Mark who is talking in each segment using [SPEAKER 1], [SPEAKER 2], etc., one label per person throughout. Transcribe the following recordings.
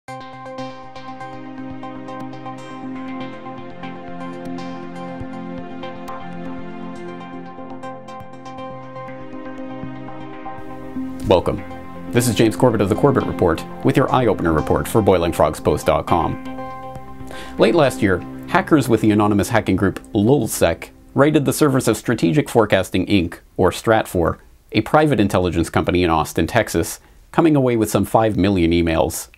[SPEAKER 1] Welcome. This is James Corbett of the Corbett Report with your EyeOpener Report for BoilingFrogsPost.com. Late last year, hackers with the anonymous hacking group LulzSec raided the servers of Strategic Forecasting Inc., or Stratfor, a private intelligence company in Austin, Texas, coming away with some 5 million emails.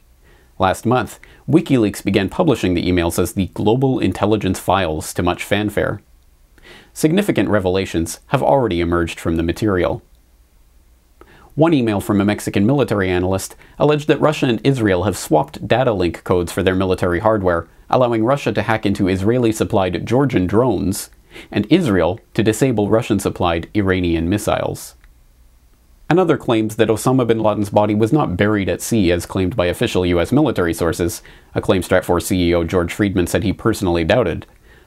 [SPEAKER 1] Last month, WikiLeaks began publishing the emails as the Global Intelligence Files to much fanfare. Significant revelations have already emerged from the material. One email from a Mexican military analyst alleged that Russia and Israel have swapped data link codes for their military hardware, allowing Russia to hack into Israeli-supplied Georgian drones, and Israel to disable Russian-supplied Iranian missiles. Another claims that Osama bin Laden's body was not buried at sea as claimed by official U.S. military sources, a claim Stratfor CEO George Friedman said he personally doubted,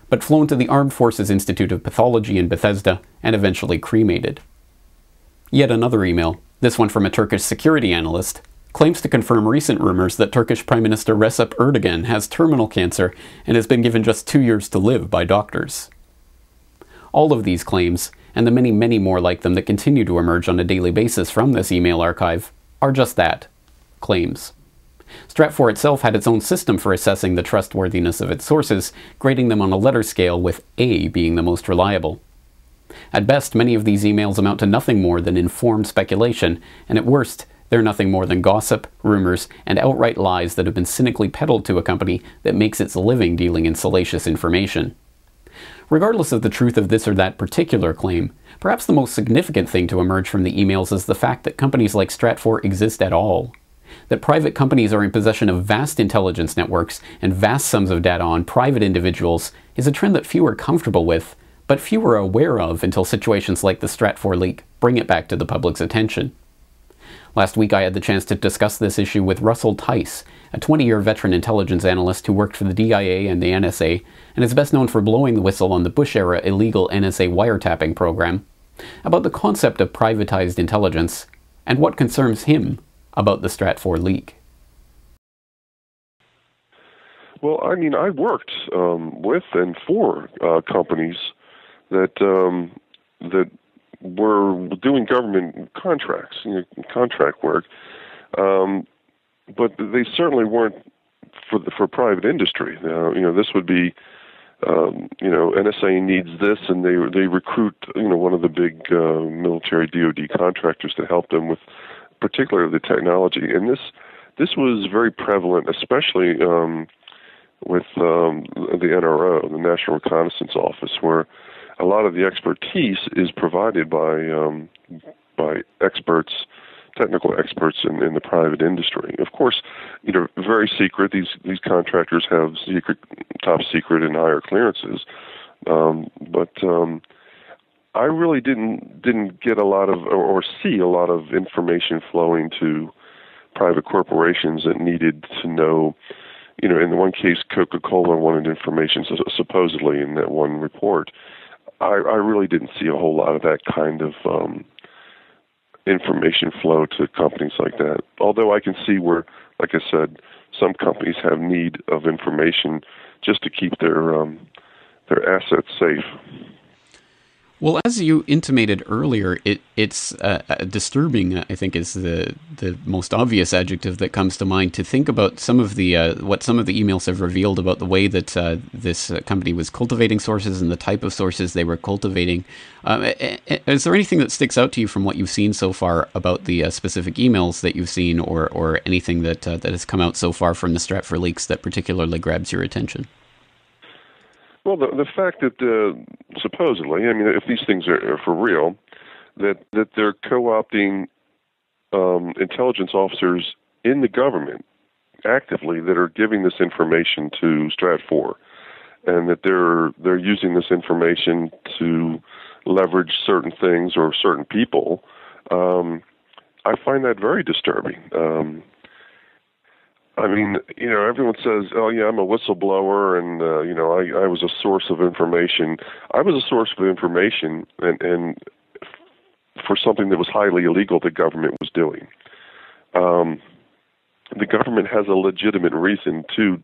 [SPEAKER 1] but flown to the Armed Forces Institute of Pathology in Bethesda and eventually cremated. Yet another email, this one from a Turkish security analyst, claims to confirm recent rumors that Turkish Prime Minister Recep Erdogan has terminal cancer and has been given just 2 years to live by doctors. All of these claims, and the many, many more like them that continue to emerge on a daily basis from this email archive, are just that, claims. Stratfor itself had its own system for assessing the trustworthiness of its sources, grading them on a letter scale with A being the most reliable. At best, many of these emails amount to nothing more than informed speculation, and at worst, they're nothing more than gossip, rumors, and outright lies that have been cynically peddled to a company that makes its living dealing in salacious information. Regardless of the truth of this or that particular claim, perhaps the most significant thing to emerge from the emails is the fact that companies like Stratfor exist at all. That private companies are in possession of vast intelligence networks and vast sums of data on private individuals is a trend that few are comfortable with, but few are aware of until situations like the Stratfor leak bring it back to the public's attention. Last week I had the chance to discuss this issue with Russell Tice, a 20-year veteran intelligence analyst who worked for the DIA and the NSA, and is best known for blowing the whistle on the Bush-era illegal NSA wiretapping program, about the concept of privatized intelligence, and what concerns him about the Stratfor leak.
[SPEAKER 2] Well, I mean, I worked with and for companies that were doing government contracts, contract work, but they certainly weren't for private industry. This would be, NSA needs this, and they recruit, one of the big military DoD contractors to help them with, particularly the technology, and this was very prevalent, especially with the NRO, the National Reconnaissance Office, where a lot of the expertise is provided by experts, technical experts in the private industry. Of course, very secret. These contractors have top secret and higher clearances. But I really didn't get a lot of or see a lot of information flowing to private corporations that needed to know. In the one case, Coca-Cola wanted information supposedly in that one report. I really didn't see a whole lot of that kind of information flow to companies like that. Although I can see where, like I said, some companies have need of information just to keep their assets safe.
[SPEAKER 1] Well, as you intimated earlier, it's disturbing, I think, is the most obvious adjective that comes to mind, to think about some of the what some of the emails have revealed about the way that this company was cultivating sources and the type of sources they were cultivating. Is there anything that sticks out to you from what you've seen so far about the specific emails that you've seen, or anything that has come out so far from the Stratfor leaks that particularly grabs your attention?
[SPEAKER 2] Well, the fact that supposedly, if these things are for real, that they're co-opting intelligence officers in the government actively that are giving this information to Stratfor, and that they're using this information to leverage certain things or certain people, I find that very disturbing. Everyone says, "Oh yeah, I'm a whistleblower, and I was a source of information." I was a source of information, and for something that was highly illegal the government was doing. the government has a legitimate reason to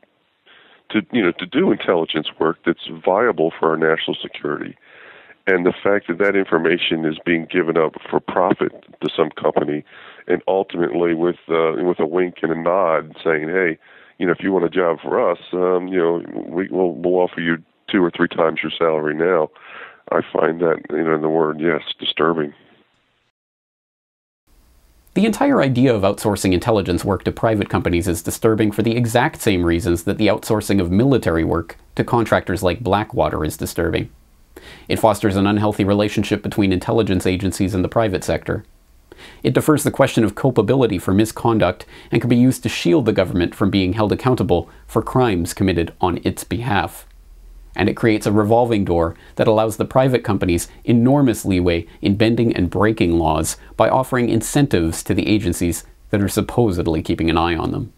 [SPEAKER 2] do intelligence work that's viable for our national security. And the fact that that information is being given up for profit to some company, and ultimately with a wink and a nod, saying, "Hey, if you want a job for us, we'll offer you 2 or 3 times your salary now." I find that, in the word, yes, disturbing.
[SPEAKER 1] The entire idea of outsourcing intelligence work to private companies is disturbing for the exact same reasons that the outsourcing of military work to contractors like Blackwater is disturbing. It fosters an unhealthy relationship between intelligence agencies and the private sector. It defers the question of culpability for misconduct and can be used to shield the government from being held accountable for crimes committed on its behalf. And it creates a revolving door that allows the private companies enormous leeway in bending and breaking laws by offering incentives to the agencies that are supposedly keeping an eye on them.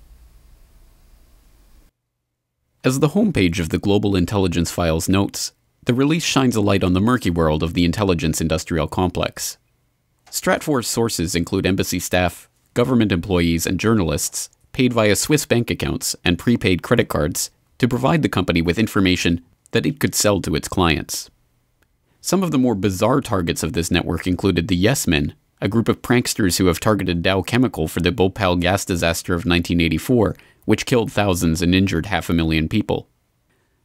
[SPEAKER 1] As the homepage of the Global Intelligence Files notes, the release shines a light on the murky world of the intelligence industrial complex. Stratfor's sources include embassy staff, government employees, and journalists paid via Swiss bank accounts and prepaid credit cards to provide the company with information that it could sell to its clients. Some of the more bizarre targets of this network included the Yes Men, a group of pranksters who have targeted Dow Chemical for the Bhopal gas disaster of 1984, which killed thousands and injured 500,000 people.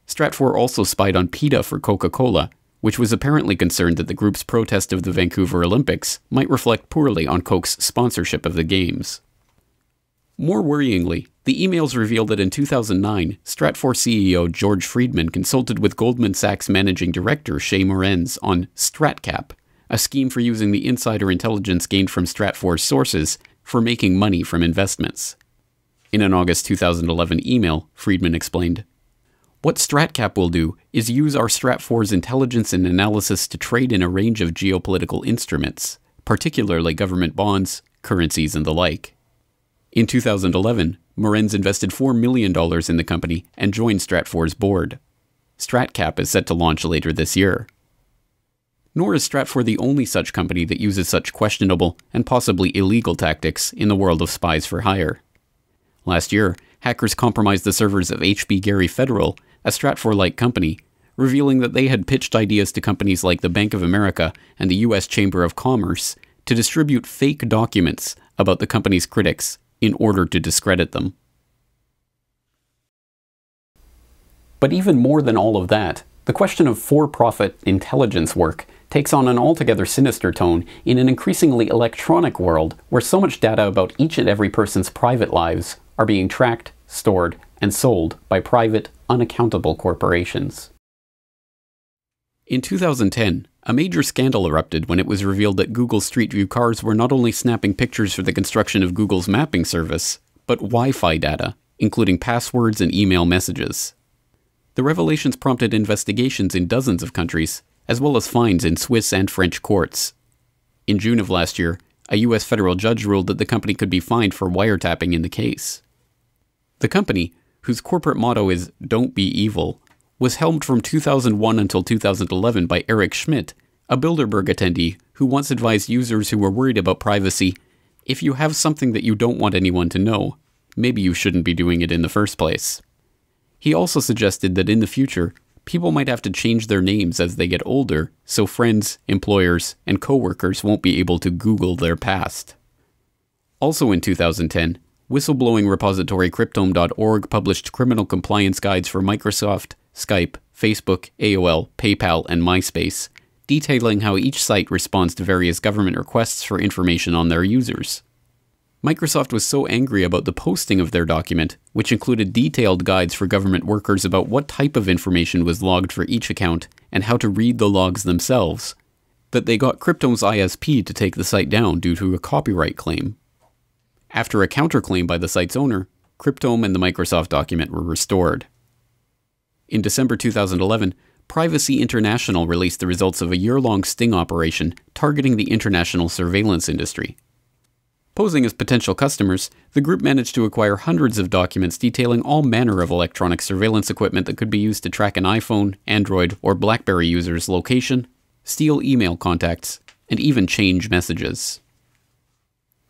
[SPEAKER 1] Stratfor also spied on PETA for Coca-Cola, which was apparently concerned that the group's protest of the Vancouver Olympics might reflect poorly on Coke's sponsorship of the Games. More worryingly, the emails reveal that in 2009, Stratfor CEO George Friedman consulted with Goldman Sachs Managing Director Shay Morenz on StratCap, a scheme for using the insider intelligence gained from Stratfor's sources for making money from investments. In an August 2011 email, Friedman explained, "What StratCap will do is use our Stratfor's intelligence and analysis to trade in a range of geopolitical instruments, particularly government bonds, currencies, and the like." In 2011, Morenz invested $4 million in the company and joined Stratfor's board. StratCap is set to launch later this year. Nor is Stratfor the only such company that uses such questionable and possibly illegal tactics in the world of spies for hire. Last year, hackers compromised the servers of HB Gary Federal, a Stratfor-like company, revealing that they had pitched ideas to companies like the Bank of America and the U.S. Chamber of Commerce to distribute fake documents about the company's critics in order to discredit them. But even more than all of that, the question of for-profit intelligence work takes on an altogether sinister tone in an increasingly electronic world where so much data about each and every person's private lives are being tracked, stored, and sold by private, unaccountable corporations. In 2010, a major scandal erupted when it was revealed that Google Street View cars were not only snapping pictures for the construction of Google's mapping service, but Wi-Fi data, including passwords and email messages. The revelations prompted investigations in dozens of countries, as well as fines in Swiss and French courts. In June of last year, a U.S. federal judge ruled that the company could be fined for wiretapping in the case. The company, whose corporate motto is "Don't be evil," was helmed from 2001 until 2011 by Eric Schmidt, a Bilderberg attendee who once advised users who were worried about privacy, "If you have something that you don't want anyone to know, maybe you shouldn't be doing it in the first place." He also suggested that in the future, people might have to change their names as they get older, so friends, employers, and coworkers won't be able to Google their past. Also in 2010, whistleblowing repository Cryptome.org published criminal compliance guides for Microsoft, Skype, Facebook, AOL, PayPal, and MySpace, detailing how each site responds to various government requests for information on their users. Microsoft was so angry about the posting of their document, which included detailed guides for government workers about what type of information was logged for each account and how to read the logs themselves, that they got Cryptome's ISP to take the site down due to a copyright claim. After a counterclaim by the site's owner, Cryptome and the Microsoft document were restored. In December 2011, Privacy International released the results of a year-long sting operation targeting the international surveillance industry. Posing as potential customers, the group managed to acquire hundreds of documents detailing all manner of electronic surveillance equipment that could be used to track an iPhone, Android, or BlackBerry user's location, steal email contacts, and even change messages.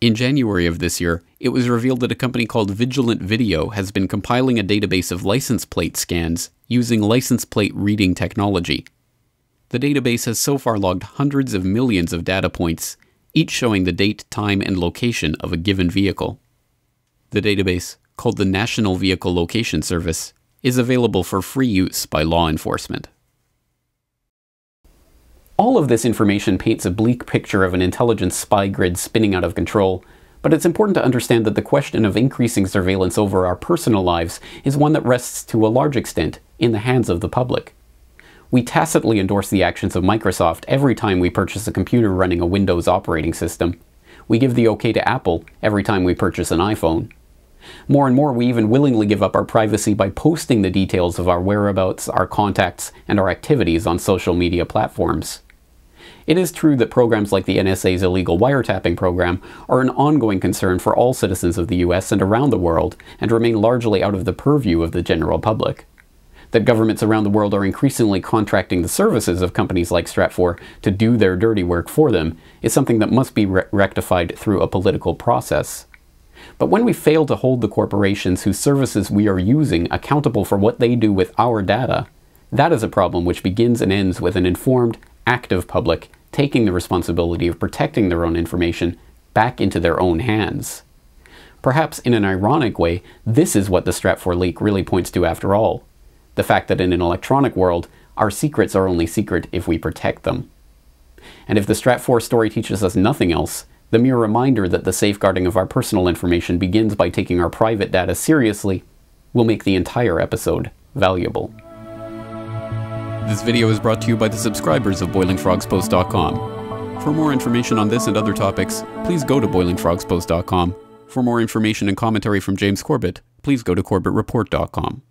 [SPEAKER 1] In January of this year, it was revealed that a company called Vigilant Video has been compiling a database of license plate scans using license plate reading technology. The database has so far logged hundreds of millions of data points, each showing the date, time, and location of a given vehicle. The database, called the National Vehicle Location Service, is available for free use by law enforcement. All of this information paints a bleak picture of an intelligence spy grid spinning out of control, but it's important to understand that the question of increasing surveillance over our personal lives is one that rests to a large extent in the hands of the public. We tacitly endorse the actions of Microsoft every time we purchase a computer running a Windows operating system. We give the okay to Apple every time we purchase an iPhone. More and more, we even willingly give up our privacy by posting the details of our whereabouts, our contacts, and our activities on social media platforms. It is true that programs like the NSA's illegal wiretapping program are an ongoing concern for all citizens of the US and around the world, and remain largely out of the purview of the general public. That governments around the world are increasingly contracting the services of companies like Stratfor to do their dirty work for them is something that must be rectified through a political process. But when we fail to hold the corporations whose services we are using accountable for what they do with our data, that is a problem which begins and ends with an informed, active public taking the responsibility of protecting their own information back into their own hands. Perhaps in an ironic way, this is what the Stratfor leak really points to after all. The fact that in an electronic world, our secrets are only secret if we protect them. And if the Stratfor story teaches us nothing else, the mere reminder that the safeguarding of our personal information begins by taking our private data seriously will make the entire episode valuable. This video is brought to you by the subscribers of BoilingFrogsPost.com. For more information on this and other topics, please go to BoilingFrogsPost.com. For more information and commentary from James Corbett, please go to CorbettReport.com.